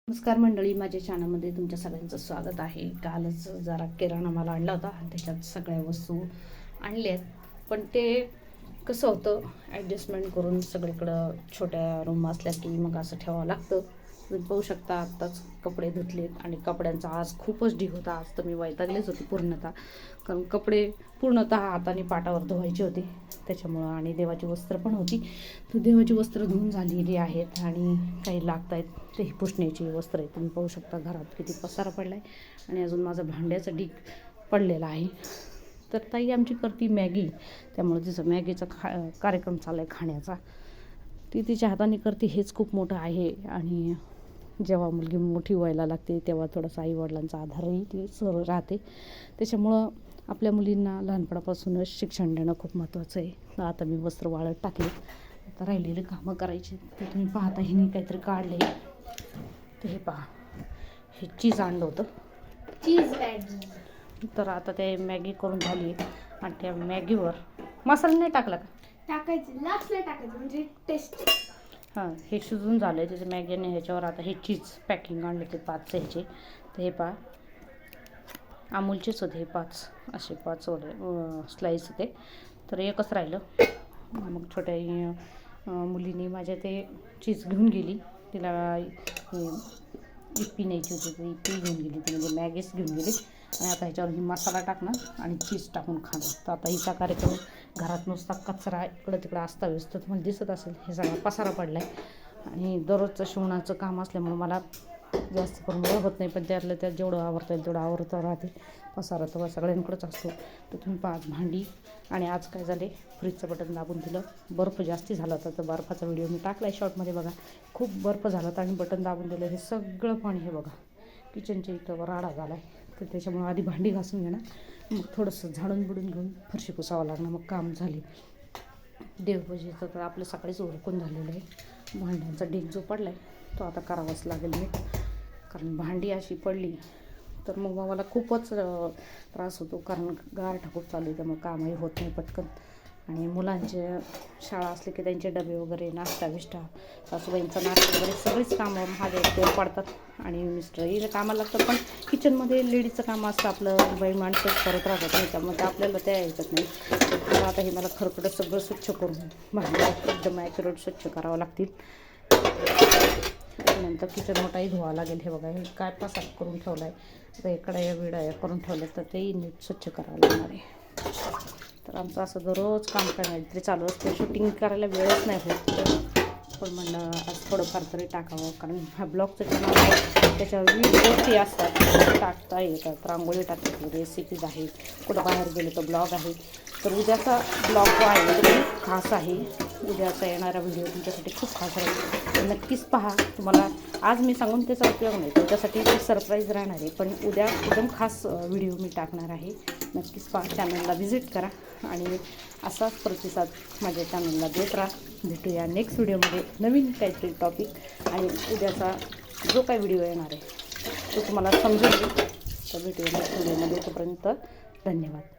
नमस्कार मंडळी, माझ्या चॅनलमध्ये तुमच्या सगळ्यांचं स्वागत आहे. कालच जरा किराणा माल आणला होता, त्याच्यात सगळ्या वस्तू आणल्यात. पण ते कसं होतं, ॲडजस्टमेंट करून सगळीकडं छोट्या रूम असल्या की मग असं ठेवावं लागतं. तुम्ही पाहू शकता, आत्ताच कपडे धुतलेत आणि कपड्यांचा आज खूपच ढीग होता. आज तर मी वैतागलेच होती पूर्णतः, कारण कपडे पूर्णतः हाताने पाटावर धुवायचे होते त्याच्यामुळं. आणि देवाची वस्त्र पण होती, तर देवाची वस्त्र धुवून झालेली आहेत आणि काही लागत आहेत ते पुसण्याची वस्त्र आहेत. तुम्ही पाहू शकता घरात किती पसारा पडला आहे आणि अजून माझा भांड्याचा ढीग पडलेला आहे. तर ताई आमची करती मॅगी, त्यामुळे तिचं मॅगीचा कार्यक्रम चालला आहे खाण्याचा. ती तिच्या हाताने करते हेच खूप मोठं आहे. आणि जेव्हा मुलगी मोठी व्हायला लागते तेव्हा थोडासा आईवडिलांचा आधारही ती सर्व राहते. त्याच्यामुळं आपल्या मुलींना लहानपणापासूनच शिक्षण देणं खूप महत्त्वाचं आहे. आता मी वस्त्र वाळत टाकले, आता राहिलेले कामं करायचे. ते तुम्ही पाहता, हिने काहीतरी काढले. तर हे पहा, हे चीज आणलं होतं, चीज मॅगी. तर आता ते मॅगी करून झाली आणि त्या मॅगीवर मसाला नाही टाकला का? टाकायचं, लास्टला टाकायचं म्हणजे टेस्ट. हां, हे शिजून झालं आहे त्याचं मॅगी. आणि ह्याच्यावर आता हे चीज पॅकिंग आणले ते 5 ह्याचे. तर हे पहा, अमूलचेच होते हे 5, असे 5 स्लाईस होते. तर एकच राहिलं. मग छोट्या मुलीने माझ्या ते चीज घेऊन गेली, तिला इप्पी न्यायची होती, ती इप्पी घेऊन गेली ती, म्हणजे मॅगीच घेऊन गेली. आणि आता ह्याच्यावर ही मसाला टाकणार आणि चीज टाकून खाणार. तर आता हिचा कार्यक्रम, घरात नुसता कचरा इकडं तिकडं असता व्यस्त तुम्हाला दिसत असेल, हे सगळा पसारा पडला आहे. आणि दररोजचं शिवणाचं काम असल्यामुळं मला जास्त करून वेळ होत नाही, पण त्यातलं त्यात जेवढं आवरता येईल तेवढं आवरता राहते. पसारा तर सगळ्यांकडेच असतो. तर तुम्ही पाच भांडी. आणि आज काय झाले, फ्रीजचं बटन दाबून दिलं, बर्फ जास्ती झाला होता, तर बर्फाचा व्हिडिओ मी टाकला आहे शॉर्टमध्ये बघा. खूप बर्फ झाला होता आणि बटन दाबून दिलं, हे सगळं पाणी हे बघा किचनच्या इथं राडा झाला आहे. तर त्याच्यामुळे आधी भांडी घासून घेणार, मग थोडंसं झाडून बुडून घेऊन फरशी पुसावं लागणार, मग काम झाले. देवपूजेचं तर आपलं सकाळीच उरकून झालेलं आहे. भांड्यांचा ढीग जो पडला आहे तो आता करावाच लागेल मी, कारण भांडी अशी पडली तर मग मला खूपच त्रास होतो, कारण गारठा खूप चालू आहे, त्यामुळे कामही होत नाही पटकन. आणि मुलांचे शाळा असले की त्यांचे डबे वगैरे, नाश्ता बिष्टा, सासूबाईंचा नाश्ता वगैरे सगळीच कामं माझ्या एकट्यावर पडतात. आणि मिस्टरही कामाला लागतात, पण किचनमध्ये लेडीजचं काम असतं, आपलं बाई माणसंच करत राहतात नाही, त्यामुळे आपल्याला त्या यायच्यात नाही. तर आता हे मला खरकटं सगळं स्वच्छ करून भांडी एकदम ॲक्युरेट स्वच्छ करावं लागतील. त्यानंतर किचन मोठाही धुवावं लागेल. हे बघा, हे काय पसार करून ठेवला आहे, तर इकडे या विडा करून ठेवल्या, तर तेही नीट स्वच्छ करावं लागणार आहे. तर आमचं असं दररोज काम काहीतरी चालू असतं, शूटिंग करायला वेळच नाही होत. पण म्हणलं आज थोडंफार तरी टाकावं, कारण हा ब्लॉगचं चॅनल आहे, त्याच्यावर विविध गोष्टी असतात, टाकता येतात. रांगोळी टाकतात, रेसिपीज आहेत, कुठं बाहेर गेलो तर ब्लॉग आहे. तर उद्याचा ब्लॉग जो आहे तो खूप खास आहे. उद्याचा येणारा व्हिडिओ तुमच्यासाठी खूप खास राहील, तर नक्कीच पहा. तुम्हाला आज मी सांगून त्याचा उपयोग नाही, तुमच्यासाठी ते सरप्राईज राहणार आहे. पण उद्या एकदम खास व्हिडिओ मी टाकणार आहे, नक्कीच पहा. चॅनलला व्हिजिट करा आणि असाच प्रतिसाद माझ्या चॅनलला देत राहा. भेटूया नेक्स्ट व्हिडिओमध्ये नवीन काहीतरी टॉपिक. आणि उद्याचा जो काही व्हिडिओ येणार आहे तो तुम्हाला समजून येईल. तर भेटूया नेक्स्ट व्हिडिओमध्ये. तोपर्यंत धन्यवाद.